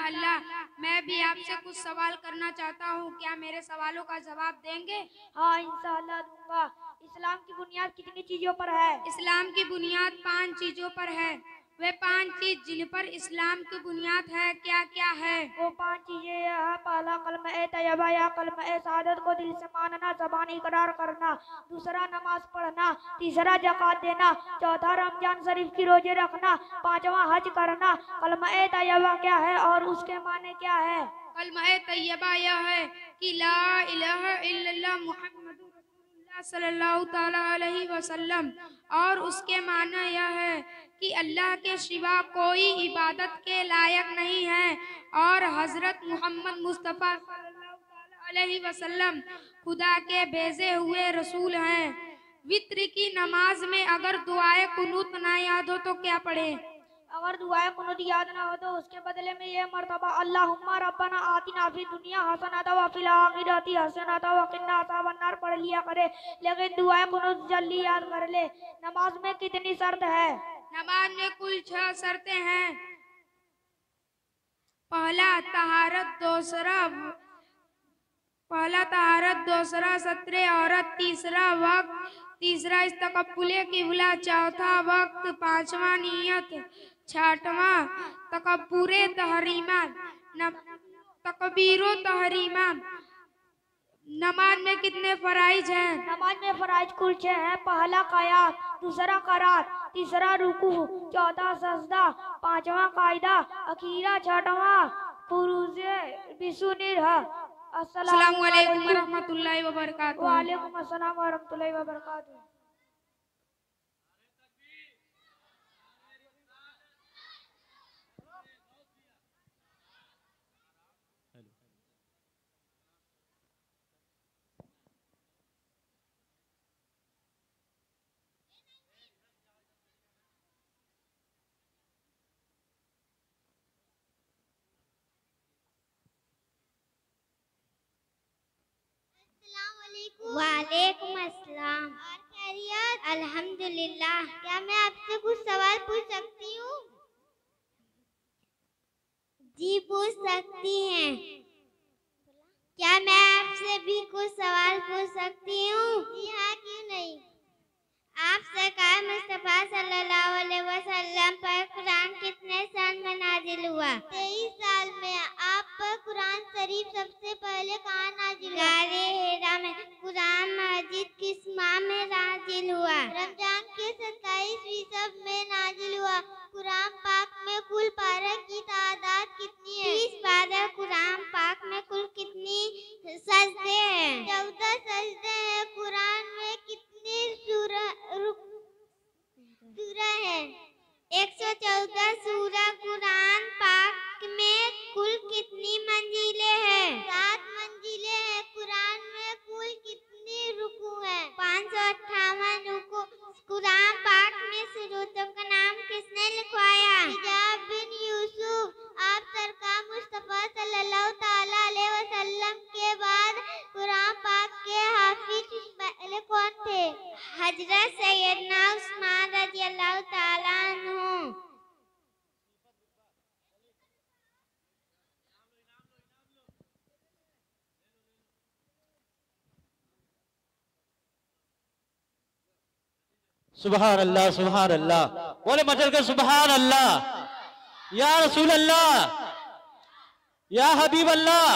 इंशाअल्लाह मैं भी आपसे कुछ सवाल करना चाहता हूँ, क्या मेरे सवालों का जवाब देंगे? हाँ इंशाअल्लाह दूंगा। इस्लाम की बुनियाद कितनी चीजों पर है? इस्लाम की बुनियाद 5 चीजों पर है। वे 5 चीज जिन पर इस्लाम की बुनियाद है क्या क्या है? वो 5 चीजें है। पहला कलमा ए तैयबा या कलमा ए शहादत को दिल से मानना, ज़बानी इकरार करना। दूसरा नमाज पढ़ना। तीसरा ज़कात देना। चौथा रमजान शरीफ की रोजे रखना। पांचवा हज करना। कलमा ए तैयबा क्या है और उसके माने क्या है? कलमा तैयबा यह है कि ला इलाहा इल्लल्लाह मुहम्मदुर रसूलुल्लाह सल्लल्लाहु तआला अलैहि वसल्लम, और उसके माना यह है कि अल्लाह के सिवा कोई इबादत के लायक नहीं है और हजरत मोहम्मद मुस्तफ़ा सल्लल्लाहु तआला अलैहि वसल्लम खुदा के भेजे हुए रसूल हैं। वित्र की नमाज में अगर दुआए कुनूत ना याद हो तो क्या पढ़े? अगर दुआए कुनूत याद ना हो तो उसके बदले में ये मर्तबा अल्लाहुम्मा रब्बना आतिना फी दुनिया हसनता व फिल आखिरति हसनता व किन्ना अज़ाबन्नार पढ़ लिया करे, लेकिन दुआए कुनूत जल्दी याद कर ले। नमाज में कितनी शर्त है? नमाज में कुल 6 शर्तें हैं। पहला तहारत, दूसरा सत्रे औरत, तीसरा वक्त, तीसरा इस्तकबुले किबला, चौथा वक्त, पांचवा नियत, छठवा तकब्बुरे तहरीमा, तकबीरो तहरीमा। नमाज में कितने फराइज हैं? नमाज में फराइज कुल 6 हैं। पहला क़यात, दूसरा क़रात, तीसरा रुकू, चौथा सजदा, पांचवा कायदा, अखीरा छठवा फुरूज़े बिसुनिरह। अस्सलामु अलैकुम वरहमतुल्लाहि वबरकातुहू। वालेकुम अस्सलाम वरहमतुल्लाहि वबरकातुहू। वालेकुम अस्सलाम। और खैरियत? अल्हम्दुलिल्लाह। क्या मैं आपसे कुछ सवाल पूछ सकती हूँ? जी पूछ सकती हैं। क्या मैं आपसे भी कुछ सवाल पूछ सकती हूँ? जी हाँ, क्यों नहीं। आप सरकार मुस्तफा सल्लल्लाहु अलैहि वसल्लम पर कुरान कितने सन में नाजिल हुआ? 23 साल में। आप पर कुरान शरीफ सबसे पहले कहाँ नाजिल हुआ? गारे हिरा में। कुरान मजीद किस माह में नाजिल हुआ? रमजान के 27वीं शब में नाजिल हुआ। कुरान पाक में कुल पारा की तादाद कितनी है? 30 पारा। कुरान पाक में कुल कितनी सजदे हैं? 14 सजदे हैं। कुरान में कितनी सूरह है? 114 सूरह। कुरान पाक में कुल कितनी मंजिलें हैं? 7 मंजिलें हैं। कुरान में कुल कितनी रुकू है? 558 रुकू। कुरान पाक में सूरतों का नाम किसने लिखवाया? हिजाब बिन यूसुफ। आप सरकार मुस्तफा सल्लल्लाहु ताला अलैहि वसल्लम के बाद कुरान पाक के हाफिज पहले कौन थे? हजरत सैयदना उस्मान रज़ियल्लाहु ताला अन्हु। सुभान अल्लाह, सुभान अल्लाह। बोले मचल के सुभान अल्लाह। या रसूल अल्लाह, या हबीब अल्लाह।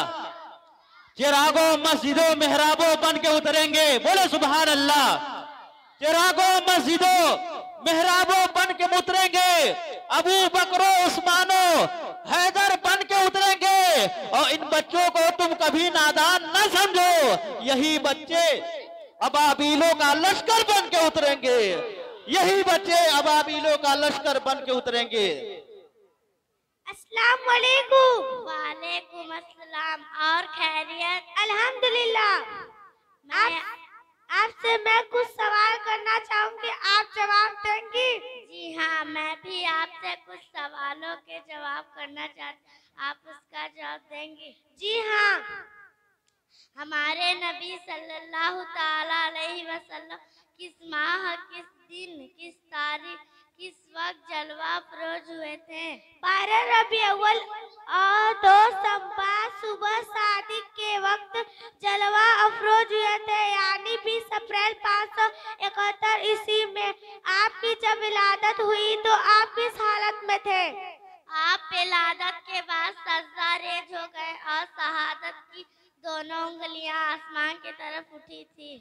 चिरागो मस्जिदों मेहराबों बन के उतरेंगे। बोले सुभान अल्लाह। चिरागो मस्जिदों मेहराबों बन के उतरेंगे। अबू बकरो उस्मानो हैदर बन के उतरेंगे। और इन बच्चों को तुम कभी नादान न समझो। यही बच्चे अबाबीलों का लश्कर बन के उतरेंगे। यही बच्चे अबाबीलों का लश्कर बन के उतरेंगे। अस्सलाम वालेकुम। वालेकुम अस्सलाम। और खैरियत? अल्हम्दुलिल्लाह। आपसे मैं कुछ सवाल करना चाहूंगी, आप जवाब देंगी? जी हाँ, मैं भी आपसे कुछ सवालों के जवाब करना चाहती। आप उसका जवाब देंगी? जी हाँ। हमारे नबी सल्लल्लाहु ताला अलैहि वसल्लम किस माह, किस दिन, किस तारीख, किस वक्त जलवा अफरोज हुए थे? 12 रबी अव्वल और दोस्त अब्बास सुबह सादिक के वक्त जलवा अफरोज हुए थे, यानी 20 अप्रैल 571 ईस्वी में। आपकी जब विलादत हुई तो आप किस हालत में थे? आप विलादत के बाद सजदा रेज हो गए और शहादत की दोनों उंगलियां आसमान की तरफ उठी थी।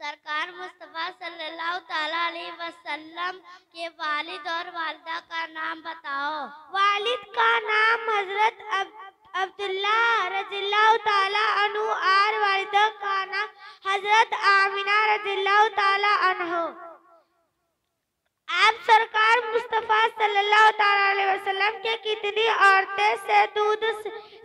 सरकार मुस्तफा सल्लल्लाहु ताला अलैहि वसल्लम के वालिद और वालिदा का नाम बताओ। वालिद का नाम हजरत अब्दुल्ला रज़ियल्लाहु ताला अन्हु और वालिदा का नाम हजरत आमिना रज़ियल्लाहु ताला अन्हु। आप सरकार मुस्तफा सल्लल्लाहु ताला अलैहि वसल्लम के कितनी औरतें से दूध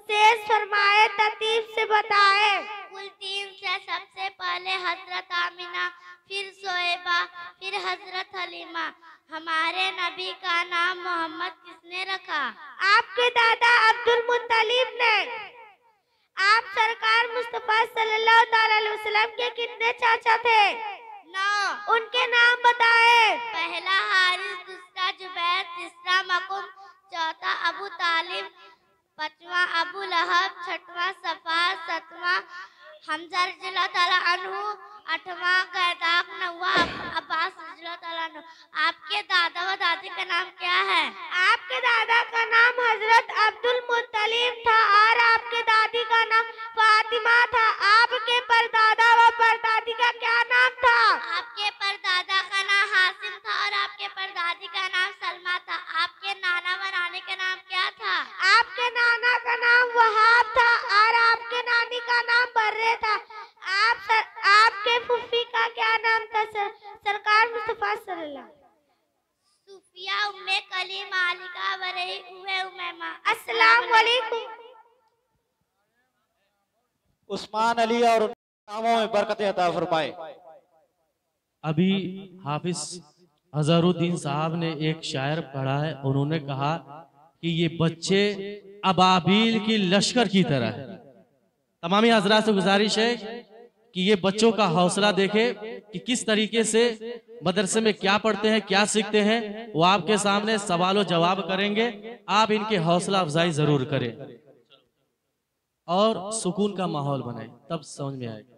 शेष फरमाए, तरतीब से बताए। कुल 3 से। सबसे पहले हजरत आमिना, फिर सोएबा, फिर हजरत हलीमा। हमारे नबी का नाम मोहम्मद किसने रखा? आपके दादा अब्दुल मुत्तलिब ने। आप सरकार मुस्तफा सल्लल्लाहु ताला अलैहि वसल्लम के कितने चाचा थे? 9। उनके नाम बताए। पहला हारिस, दूसरा जुबैर, तीसरा मकुम, चौथा अबू तालिब, 5वां अबू लहब, 6वां सफा, 7वां हमजा रज़ियल्लाहु ताला अन्हु, 8वां कैदाक, 9वां अब्बास रज़ियल्लाहु ताला अन्हु। आपके दादा व दादी का नाम क्या है? आपके दादा का नाम हजरत अब्दुल मुत्तलिब था और आपके दादी का नाम फातिमा था। आपके परदादा व परदादी का क्या नाम था? आपके परदादा का नाम हासिम था और आपके परदादी का नाम सलमा था। आपके नाना व नानी का नाम क्या था? आपके नाना का नाम वहाब था और आपके नानी का नाम बर्रे था। आपके फूफी का क्या नाम था? सरकार मुस्तफा सल्लल्लाहु। सूफिया, उम्मे कलीम, आलिका, वरई, उवे उमैमा। अस्सलाम वालेकुम। उस्मान अली और उनके नामों में बरकत अता फरमाए। अभी हाफिज अजहरुद्दीन साहब ने एक शायर पढ़ा है। उन्होंने कहा कि ये बच्चे अबाबील की लश्कर की तरह है। तमामी हजरात से गुजारिश है कि ये बच्चों का हौसला देखे कि किस तरीके से मदरसे में क्या पढ़ते हैं, क्या सीखते हैं। वो आपके सामने सवालों जवाब करेंगे, आप इनके हौसला अफजाई जरूर करें और सुकून का माहौल बनाएं, तब समझ में आएगा।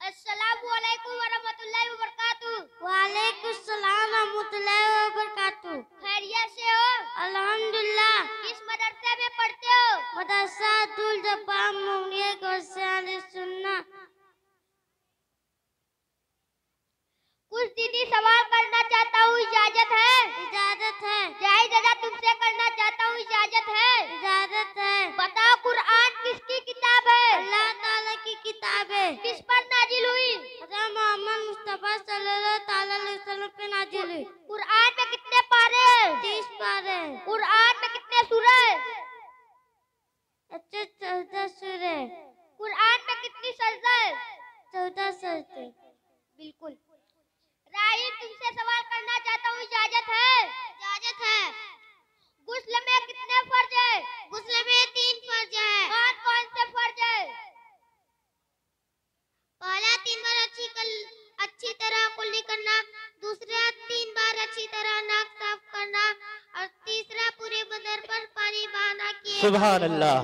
अस्सलामु अलैकुम व रहमतुल्लाहि व बरकातुहू। वालेकुम सलाम व रहमतुल्लाहि व बरकातुहू। खैरियत से हो? अल्हम्दुलिल्लाह। किस मदरसे में पढ़ते हो? मदरसा अब्दुल जब्बार मुगलिया गोसाली सुन्ना। कुछ दीदी सवाल करना चाहता हूँ, इजाजत है? इजाजत है। जाहिद दादा तुमसे करना चाहता हूँ, इजाजत है? इजाजत है। बताओ कुरान किसकी किताब है? अल्लाह ताला की किताब है। किस पर नाजिल हुई? हज़रत मोहम्मद मुस्तफा सल्लल्लाहु ताला अलैहि वसल्लम पे नाजिल हुई। कुरान में कितने पारे हैं? 30 पारे। कुरान में कितने सूरे? अच्छा 14 सूरे। कुरान में कितनी सजदा है? 14 सजदे। बिल्कुल। राही तुमसे सवाल करना चाहता हूँ, इजाजत है? इजाजत है। गुस्ल में कितने फर्ज है? गुस्ल में 3 फर्ज है। कौन कौन से फर्ज है? पहला 3 बार अच्छी तरह कुल्ली करना, दूसरा 3 बार अच्छी तरह नाक साफ करना और तीसरा पूरे बदन पर पानी बहाना किए। सुभान अल्लाह।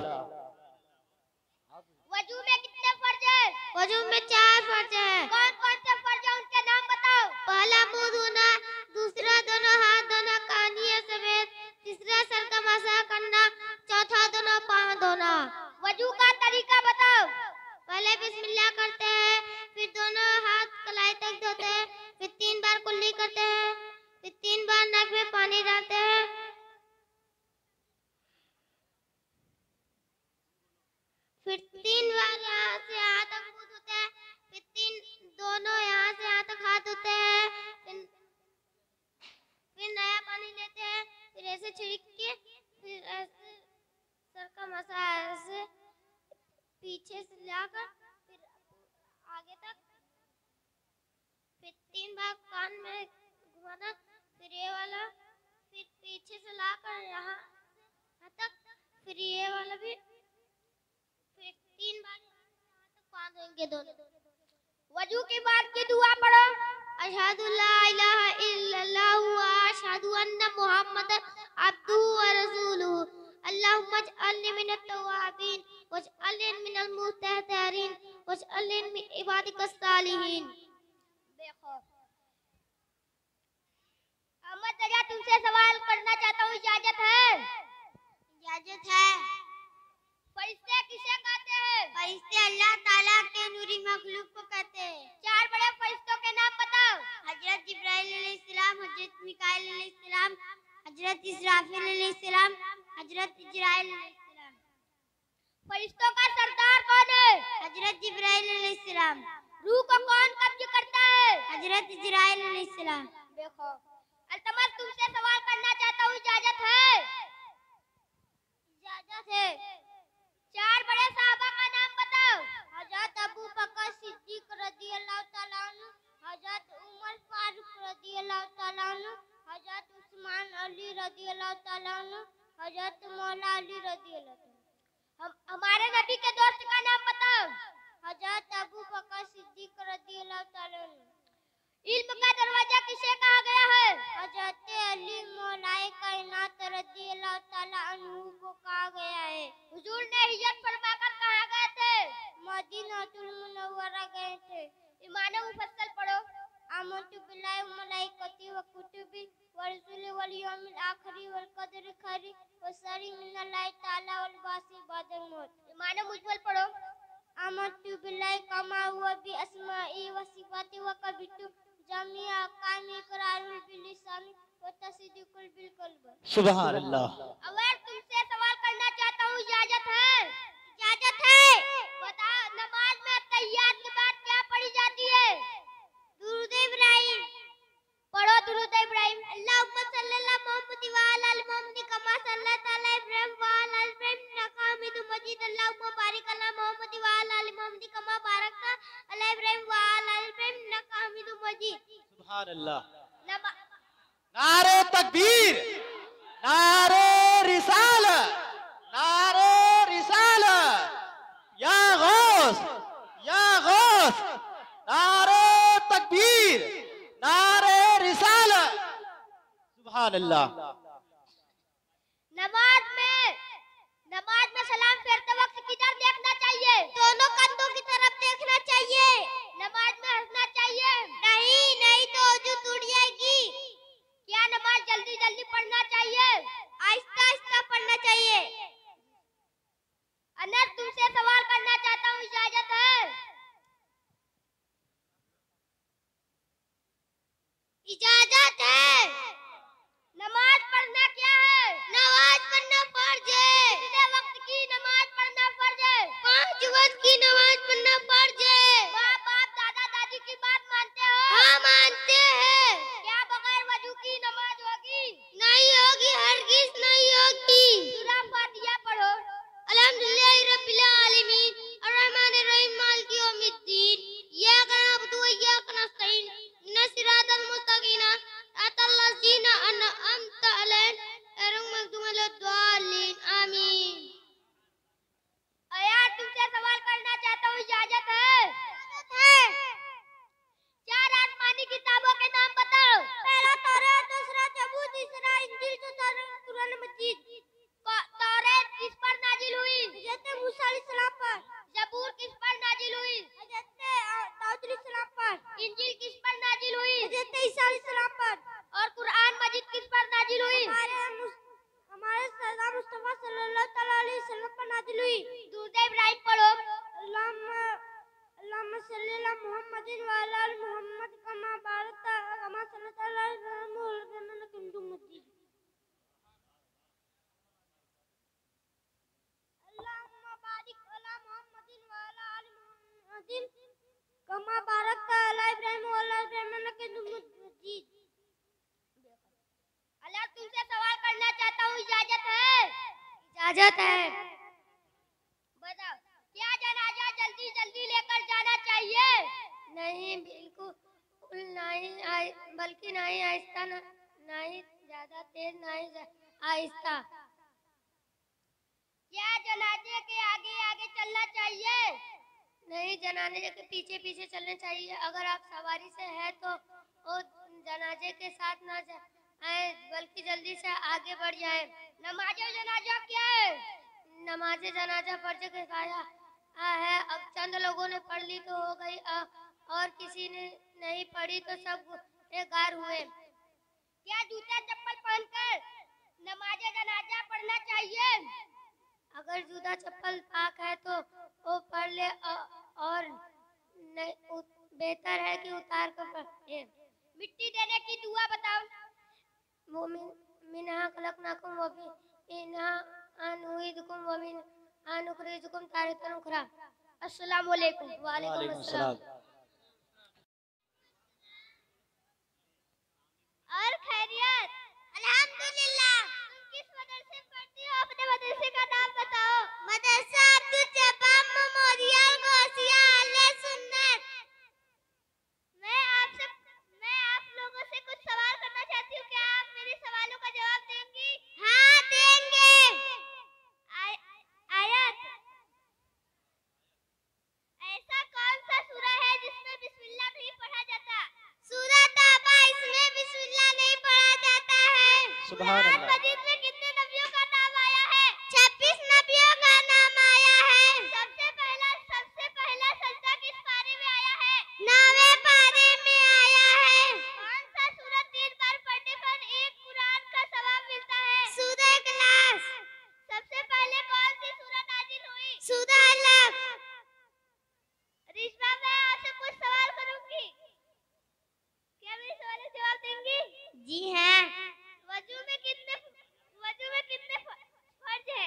वजू में कितने फर्ज है? वजू में 4 फर्ज है। कौन कौन से फर्ज है, उनके नाम बताओ। पहला मुंह धोना, दूसरा दोनों हाथ धोना कानिया समेत, तीसरा सर का मसा करना, चौथा दोनों पाँव धोना। वजू का तरीका बताओ। पहले बिस्मिल्लाह करते हैं, फिर दोनों हाथ कलाई तक धोते हैं, फिर 3 बार कुल्ली करते हैं, फिर 3 बार नाक में पानी डालते हैं, फिर 3 बार यहाँ से यहाँ तक मुंह धोते हैं, फिर दोनों यहाँ से यहाँ तक हाथ धोते हैं, फिर नया पानी लेते हैं, फिर ऐसे छिड़क के, फिर ऐसे सर का मसा ऐसे पीछे से लाकर फिर आगे तक, फिर 3 बार कान में घुमाना, फिर ये वाला, फिर पीछे से लाकर यहाँ तक, फिर ये वाला भी, फिर 3 बार यहाँ तक बांध देंगे दोनों। वजू के बाद की दुआ पढ़ो। अशहदु ला इलाहा इल्लल्लाहु व अशहदु अन्ना मुहम्मदन अब्दुहु व सालिहीन। देखो अहमद रजा, तुमसे सवाल करना चाहता हूँ, इजाजत है? इजाजत है। फरिश्ते किसे कहते हैं? फरिश्ते अल्लाह ताला के नूरी मखलूक को कहते हैं। 4 बड़े फरिश्तों के नाम बताओ। हजरत जिब्राइल अलैहिस्सलाम, हजरत मिकाईल अलैहिस्सलाम, हजरत इसराफील अलैहिस्सलाम, हजरत इजराइल अलैहिस्सलाम। फरिश्तों का सरदार कौन है? हजरत जिब्राइल अलैहिस्सलाम। रूह को कौन कब्ज करता है? हजरत इजराइल अलैहिस्सलाम। देखो अल्तमस, तुमसे सवाल करना चाहता हूँ, इजाजत है? इजाजत है। 4 बड़े साहबा का नाम बताओ। हजरत अबू बकर सिद्दीक रज़ियल्लाहु ताला अन्हु, हजरत उमर फारूक रज़ियल्लाहु ताला अन्हु, हजरत उस्मान अली रज़ियल्लाहु ताला अन्हु, हजरत मौला अली रज़ियल्लाहु ताला। हमारे नबी के दोस्त का नाम बताओ। हजरत अबू बकर सिद्दीक रज़ियल्लाहु ताला अन्हु। इल्म का दरवाजा किसे कहा गया है? हजरत अली मौलाए कायनात रज़ियल्लाहु ताला अन्हु को कहा गया है। हुजूर ने हिजरत फरमाकर कहाँ गए थे? मदीनातुल मुनव्वरा गए थे। ईमान मुफस्सल पढ़ो। आमनतु बिल्लाहि व मलाइकतिही व कुतुबिही व रुसुलिही वल यौमिल आखिरि वल कदरि खैरिही व शर्रिही मिनल्लाहि ताला वल बासी बअदल मौत। ईमान मुजमल पढ़ो। आमनतु बिल्लाहि कमा हुवा बि अस्माइही व सिफातिही व कबितु जमीअ अहकामिही इक़रारुल बिलिसानी व तस्दीकुल बिलक़ल्ब। सुभान अल्लाह। अगर तुमसे सवाल करना चाहता हूँ, इजाजत है? इजाजत है। बताओ नमाज में तहियात के बाद क्या पढ़ी जाती है? दुरूद इब्राहिम। पढ़ो दुरूद इब्राहिम। अल्लाहुम्मा सल्ली अला मुहम्मद व अला आलि मुहम्मद कमा सल्लैता अला इब्राहिम व अला आलि इब्राहिम इन्नका हमीदुम मजीद। अल्लाहुम्मा बारिक अला मुहम्मद व अला आलि मुहम्मद कमा बारकता अला इब्राहिम व अला आलि इब्राहिम इन्नका हमीदुम मजीद। सुभान अल्लाह। नारे तकबीर, नारे रिसालत, नारे रिसालत, या गौस, या गौस, नारे तकबीर, नारे रिसालत। सुभान अल्लाह। नमाज में सलाम फेरते वक्त किधर देखना चाहिए? दोनों कंधों की तरफ देखना चाहिए। नमाज में हंसना चाहिए? नहीं तो वजू टूट जाएगी। क्या नमाज जल्दी जल्दी पढ़ना चाहिए? आहिस्ता आहिस्ता पढ़ना चाहिए। अनस, तुमसे सवाल करना चाहता हूँ, इजाजत है? इजाजत है। नमाज पढ़ना क्या है? नमाज पढ़ना फर्ज है। कितने वक्त की नमाज पढ़ना फर्ज है? 5 वक्त की नमाज पढ़ना फर्ज है। माँ बाप दादा दादी की बात मानते हो? हाँ मानते हैं। क्या बगैर वजू की नमाज होगी? नहीं होगी, हरगिज नहीं होगी। सूरा फातिहा पढ़ो। अल्हम्दुलिल्लाहि रब्बिल आलमीन अर्रहमानिर रहीम मालिकि यौमिद्दीन इय्याका नअबुदु व इय्याका नस्तईन इहदिनस सिरातल मुस्तकीम अतल्लज़ीना अनअमता अलैहिम गैरिल मग़दूबि अलैहिम आमीन। यार तुमसे सवाल करना चाहता हूँ, इजाजत है? है। 4 आसमानी किताबों के नाम बताओ। पहला तौरात, दूसरा जबूर, तीसरा इंजील, चौथा कुरान मजीद। तौरात किस पर नाजिल हुई? हज़रत मूसा अलैहिस्सलाम पर। जबूर किस पर नाजिल हुई? हज़रत दाऊद अलैहिस्सलाम पर। इंजील किस पर नाजिल हुई? हज़रत ईसा अलैहिस्सलाम पर। और कुरान मजीद किस पर नाजिल हुई? हमारे सरदार मुस्तफा सल्लल्लाहु तआला अलैहि वसल्लम पर नाजिल हुई। दुरूद इब्राहिम पढ़ो। अल्लाहुम्मा सल्ली अला मुहम्मदिन व अला आलि मुहम्मद कमा बारकता कमा सल्लैता अला इब्राहिम व अला आलि इन्नका हमीदुम मजीद। अल्लाहुम्मा बारिक अला मुहम्मदिन व अला आलि मुहम्मदिन कमा बारकता अला इब्राहिम व अला आलि इब्राहिम इन्नका हमीदुम मजीद। अल्लाह तुमसे सवाल करना चाहता हूँ, इजाजत है? इजाजत है। बताओ क्या जनाजा जल्दी जल्दी लेकर जाना चाहिए? नहीं, बिल्कुल नहीं, बल्कि नहीं आहिस्ता, नहीं ज्यादा तेज, नहीं आहिस्ता। क्या जनाजे के आगे आगे चलना चाहिए? नहीं, जनाजे के पीछे पीछे चलना चाहिए। अगर आप सवारी से हैं तो जनाजे के साथ ना जाए, बल्कि जल्दी से आगे बढ़ जाए। नमाज जनाजा क्या है? नमाज जनाजा फर्ज किफाया है। अब चंद लोगों ने पढ़ ली तो हो गई, और किसी ने नहीं पढ़ी तो सब गुनहगार हुए। क्या जूता चप्पल पहनकर नमाज जनाजा पढ़ना चाहिए? अगर जूता चप्पल पाक है तो वो पढ़ ले और बेहतर है कि उतार कर पढ़े। मिट्टी देने की दुआ बताओ। मिनहा खलकनाकुम व मिनहा नुईदुकुम व मिनहा नुखरिजुकुम तारतन उखरा। अस्सलाम वालेकुम। वालेकुम अस्सलाम। और खैरियत? अल्हम्दुलिल्लाह। तुम किस मदरसे में पढ़ती हो? अपने मदरसे का नाम बताओ। मदरसा अब्दुल जब्बार मेमोरियल गौसिया अहले सुन्नत। मैं आप लोगों से कुछ सवाल करना चाहती हूँ। क्या आप मेरे सवालों का जवाब देंगी? हाँ देंगे। आयत। ऐसा कौन सा सूरा है जिसमें बिस्मिल्लाह नहीं पढ़ा जाता? सूरह तौबा, इसमें बिस्मिल्लाह नहीं पढ़ा जाता है। सुभान अल्लाह। मजीद में कितने नबियों का नाम आया है? 26 नबियों का नाम आया है। सबसे पहला सजदा किस पारे में आया है? 9वें पारे में आया है। कौन सा सूरत 3 बार पढ़ने पर एक कुरान का सवाब मिलता है? सूरह इखलास। सबसे पहले कौन सी सूरत नाजिल हुई? सूरह अलक। रिश्वा, मैं आपसे कुछ सवाल करूंगी, क्या मेरे सवाल का जवाब देंगी? जी हाँ। वजू में कितने फर्ज है?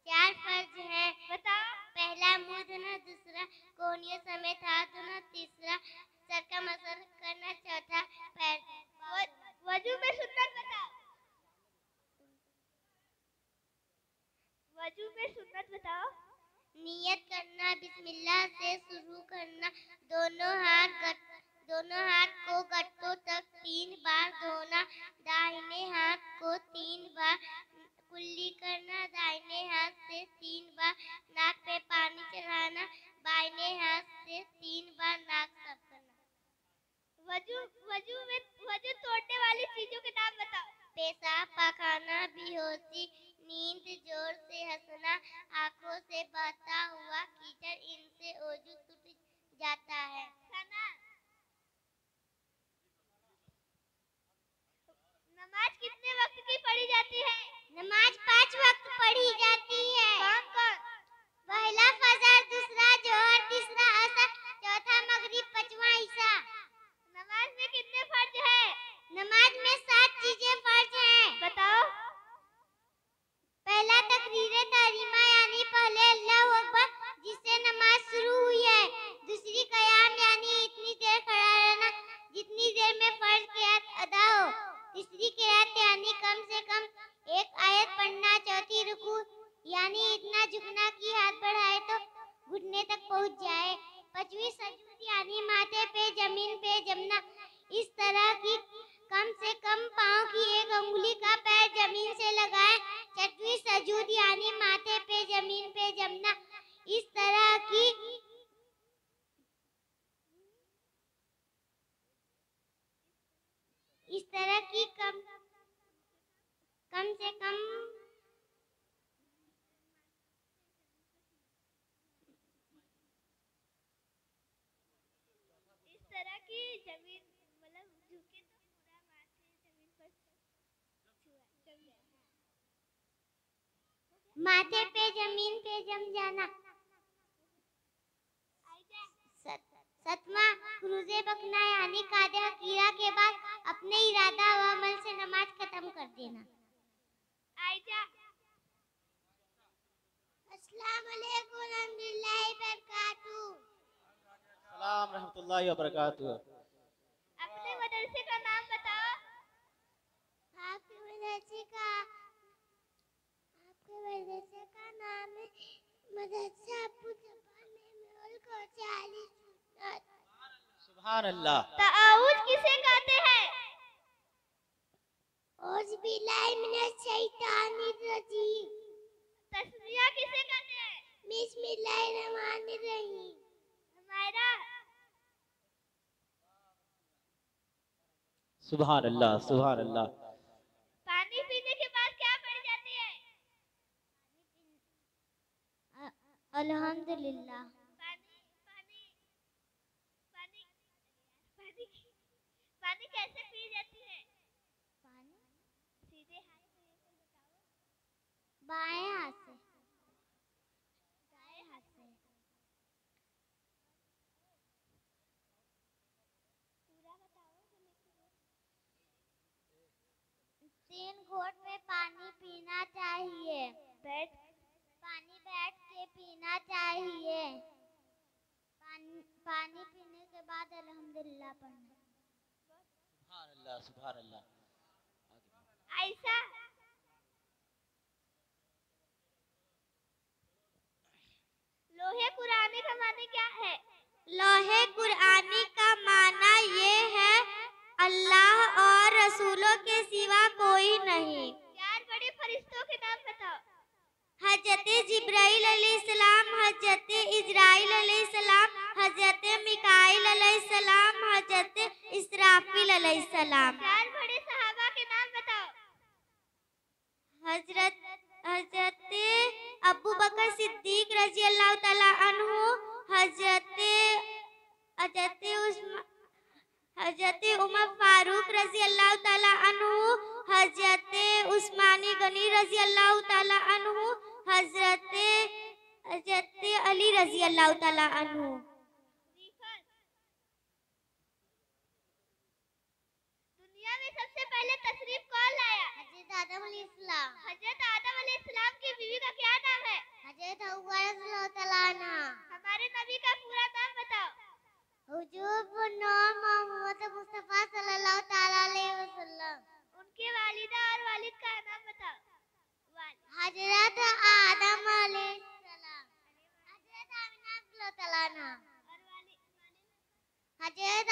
4 फर्ज है। बताओ। पहला मुंह धोना, दूसरा कोहनियों समेत हाथ धोना, तीसरा सर का मसाज करना, चौथा पैर। वजू में सुन्नत बताओ। वजू में सुन्नत बताओ। नियत करना, बिस्मिल्लाह से शुरू करना, दोनों हाथ को गट्टों तक 3 बार धोना, दाहिने हाथ को 3 बार कुल्ली करना, दाहिने हाथ से 3 बार नाक पे पानी चढ़ाना, बाइने हाथ से 3 बार नाक साफ करना। वजू तोड़ने वाली चीजों के नाम बताओ। पेशाब, पाखाना, बेहोशी, नींद, जोर से हंसना, आंखों से बहता हुआ कीचड़, इनसे वजू टूट जाता है। नमाज कितने वक्त की पढ़ी जाती है? नमाज 5 वक्त पढ़ी जाती है। कौन? पहला फजर, दूसरा जोहर, तीसरा असर, चौथा मगरिब, पांचवा ईशा। नमाज में कितने फर्ज है? नमाज में 7 चीजें फर्ज हैं। बताओ। पहला तकरीरे तहरीमा यानी पहले अल्लाहू अकबर, जिससे नमाज शुरू हुई है। दूसरी कयाम यानी इतनी देर खड़ा रहना जितनी देर में फर्ज क़िरात अदा हो। तीसरी क़िरात यानी कम से कम 1 आयत पढ़ना। चौथी रुकू यानी इतना झुकना कि हाथ बढ़ाए तो घुटने तक पहुंच जाए। पांचवी सजूद यानी माथे पे जमीन पे जमना, इस तरह की कम से कम पाँव की 1 अंगुली का पैर जमीन से लगाए। छठवीं सजूद यानी माथे पे जमीन पे जमना, इस तरह की कम से कम इस तरह की जमीन मतलब झुके तो पूरा माथे पे जमीन पे जम जाना। सतवां खुरूजे बकना यानी कादे हकीरा के बाद अपने इरादा व अमल से नमाज खत्म कर देना। अस्सलाम वालेकुम रहमतुल्लाहि बरकातहू। सलाम रहमतुल्लाहि व बरकातहू। अपने मदरसे का नाम बताओ। आपके मदरसे का नाम है मदरसा अब्दुल जब्बार मेमोरियल गौसिया अहले सुन्नत। सुभान अल्लाह। ताऊज किसे कहते हैं? औज़ बिल्लाहि मिनश शैतानिर रजीम। तस्बिया किसे कहते हैं? बिस्मिल्लाहिर रहमानिर रहीम। हमारा सुभान अल्लाह, सुभान अल्लाह। पानी पीने के बाद क्या पढ़ी जाती है? अल्हम्दुलिल्लाह। पानी 3 घोट में पानी पीना चाहिए। बैठ के पीना चाहिए। पानी पीने के बाद अल्हम्दुलिल्लाह पढ़ना। सुभान अल्लाह, सुभान अल्लाह। ऐसा लोहे कुरानी का माने क्या है? लोहे कुरानी का माना ये है अल्लाह और रसूलों के सिवा कोई नहीं। 4 बड़े फरिश्तों के नाम बताओ। हजरत जिब्राइल अलैहिस्सलाम, हजरत इजराइल अलैहिस्सलाम, हजरत मिकाइल अलैहिस्सलाम, हजरत इसराफिल अलैहिस्सलाम। 4 बड़े सहाबा के नाम बताओ। हजरत अबू बकर सिद्दीक रजी अल्लाह ताला अन्हु, हजरत उमर फारूक रजी अल्लाह ताला अन्हु, हजरत उस्मानी गनी रजी अल्लाह ताला अन्हु, हजरत अली रजी अल्लाह ताला अन्हु। दुनिया में सबसे पहले तशरीफ कौन लाया? हजरत आदम अलैहिस्सलाम। हजरत आदम अलैहिस्सलाम की बीवी का क्या नाम है? हजरत हव्वा रज़ियल्लाहु तआला अन्हा। हमारे नबी का पूरा नाम बताओ। हुजूर मोहम्मद मुस्तफा सल्लल्लाहु तआला अलैहि वसल्लम। उनके वालिदा और वालिद का नाम बताओ। हजरत आदम अलैहिस्सलाम, हजरत आमिना रज़ियल्लाहु तआला अन्हा, हजरत